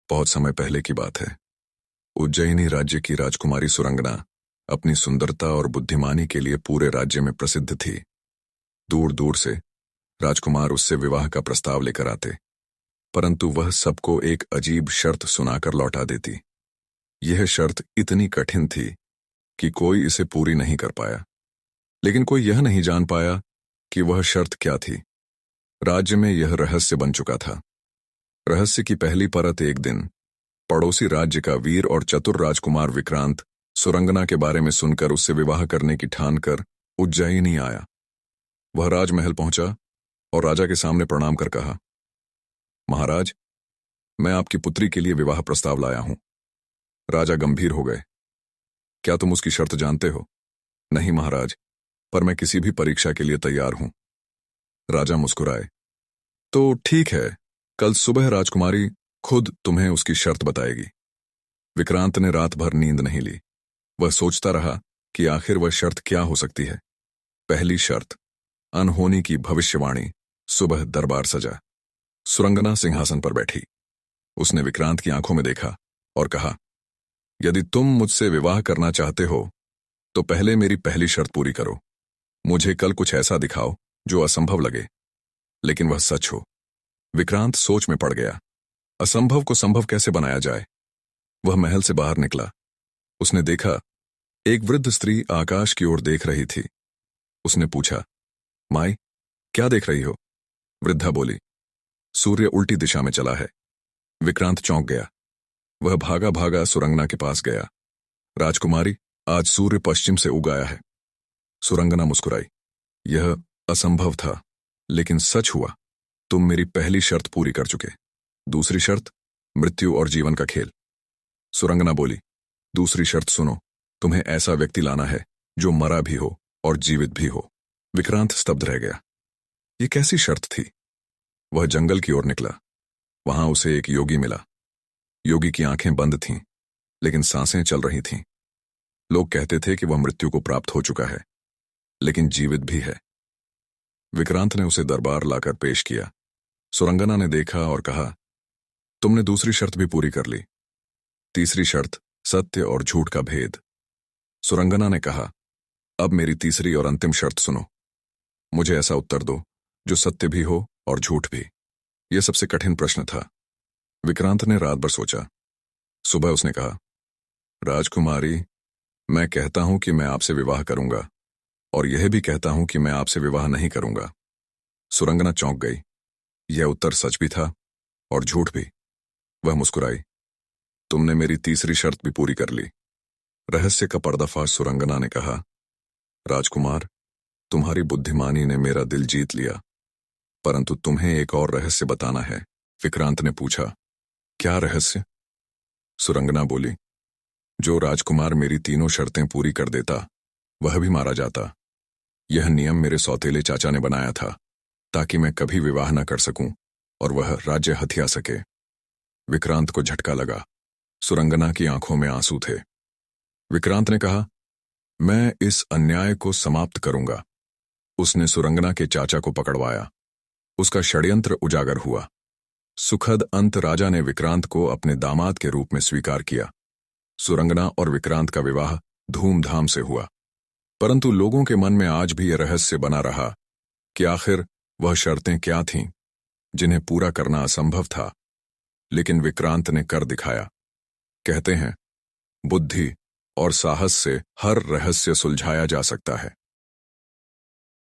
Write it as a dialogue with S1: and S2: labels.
S1: बहुत समय पहले की बात है। उज्जैनी राज्य की राजकुमारी सुरंगना अपनी सुंदरता और बुद्धिमानी के लिए पूरे राज्य में प्रसिद्ध थी। दूर दूर से राजकुमार उससे विवाह का प्रस्ताव लेकर आते, परंतु वह सबको एक अजीब शर्त सुनाकर लौटा देती। यह शर्त इतनी कठिन थी कि कोई इसे पूरी नहीं कर पाया, लेकिन कोई यह नहीं जान पाया कि वह शर्त क्या थी। राज्य में यह रहस्य बन चुका था। रहस्य की पहली परत एक दिन पड़ोसी राज्य का वीर और चतुर राजकुमार विक्रांत सुरंगना के बारे में सुनकर उससे विवाह करने की ठान कर उज्जैनी आया। वह राजमहल पहुंचा और राजा के सामने प्रणाम कर कहा, महाराज, मैं आपकी पुत्री के लिए विवाह प्रस्ताव लाया हूं। राजा गंभीर हो गए। क्या तुम उसकी शर्त जानते हो? नहीं महाराज, पर मैं किसी भी परीक्षा के लिए तैयार हूं। राजा मुस्कुराए। तो ठीक है, कल सुबह राजकुमारी खुद तुम्हें उसकी शर्त बताएगी। विक्रांत ने रात भर नींद नहीं ली। वह सोचता रहा कि आखिर वह शर्त क्या हो सकती है। पहली शर्त, अनहोनी की भविष्यवाणी। सुबह दरबार सजा। सुरंगना सिंहासन पर बैठी। उसने विक्रांत की आंखों में देखा और कहा, यदि तुम मुझसे विवाह करना चाहते हो तो पहले मेरी पहली शर्त पूरी करो। मुझे कल कुछ ऐसा दिखाओ जो असंभव लगे, लेकिन वह सच हो। विक्रांत सोच में पड़ गया। असंभव को संभव कैसे बनाया जाए? वह महल से बाहर निकला। उसने देखा, एक वृद्ध स्त्री आकाश की ओर देख रही थी। उसने पूछा, माई, क्या देख रही हो? वृद्धा बोली, सूर्य उल्टी दिशा में चला है। विक्रांत चौंक गया। वह भागा भागा सुरंगना के पास गया। राजकुमारी, आज सूर्य पश्चिम से उग आया है। सुरंगना मुस्कुराई। यह असंभव था, लेकिन सच हुआ। तुम मेरी पहली शर्त पूरी कर चुके। दूसरी शर्त, मृत्यु और जीवन का खेल। सुरंगना बोली, दूसरी शर्त सुनो, तुम्हें ऐसा व्यक्ति लाना है जो मरा भी हो और जीवित भी हो। विक्रांत स्तब्ध रह गया। ये कैसी शर्त थी? वह जंगल की ओर निकला। वहां उसे एक योगी मिला। योगी की आंखें बंद थीं, लेकिन सांसें चल रही थीं। लोग कहते थे कि वह मृत्यु को प्राप्त हो चुका है, लेकिन जीवित भी है। विक्रांत ने उसे दरबार लाकर पेश किया। सुरंगना ने देखा और कहा, तुमने दूसरी शर्त भी पूरी कर ली। तीसरी शर्त, सत्य और झूठ का भेद। सुरंगना ने कहा, अब मेरी तीसरी और अंतिम शर्त सुनो। मुझे ऐसा उत्तर दो जो सत्य भी हो और झूठ भी। यह सबसे कठिन प्रश्न था। विक्रांत ने रात भर सोचा। सुबह उसने कहा, राजकुमारी, मैं कहता हूं कि मैं आपसे विवाह करूंगा, और यह भी कहता हूं कि मैं आपसे विवाह नहीं करूंगा। सुरंगना चौंक गई। यह उत्तर सच भी था और झूठ भी। वह मुस्कुराई। तुमने मेरी तीसरी शर्त भी पूरी कर ली। रहस्य का पर्दाफाश। सुरंगना ने कहा, राजकुमार, तुम्हारी बुद्धिमानी ने मेरा दिल जीत लिया, परंतु तुम्हें एक और रहस्य बताना है। विक्रांत ने पूछा, क्या रहस्य? सुरंगना बोली, जो राजकुमार मेरी तीनों शर्तें पूरी कर देता वह भी मारा जाता। यह नियम मेरे सौतेले चाचा ने बनाया था, ताकि मैं कभी विवाह न कर सकूं और वह राज्य हथिया सके। विक्रांत को झटका लगा। सुरंगना की आंखों में आंसू थे। विक्रांत ने कहा, मैं इस अन्याय को समाप्त करूंगा। उसने सुरंगना के चाचा को पकड़वाया। उसका षड्यंत्र उजागर हुआ। सुखद अंत। राजा ने विक्रांत को अपने दामाद के रूप में स्वीकार किया। सुरंगना और विक्रांत का विवाह धूमधाम से हुआ, परंतु लोगों के मन में आज भी यह रहस्य बना रहा कि आखिर वह शर्तें क्या थीं जिन्हें पूरा करना असंभव था, लेकिन विक्रांत ने कर दिखाया। कहते हैं, बुद्धि और साहस से हर रहस्य सुलझाया जा सकता है।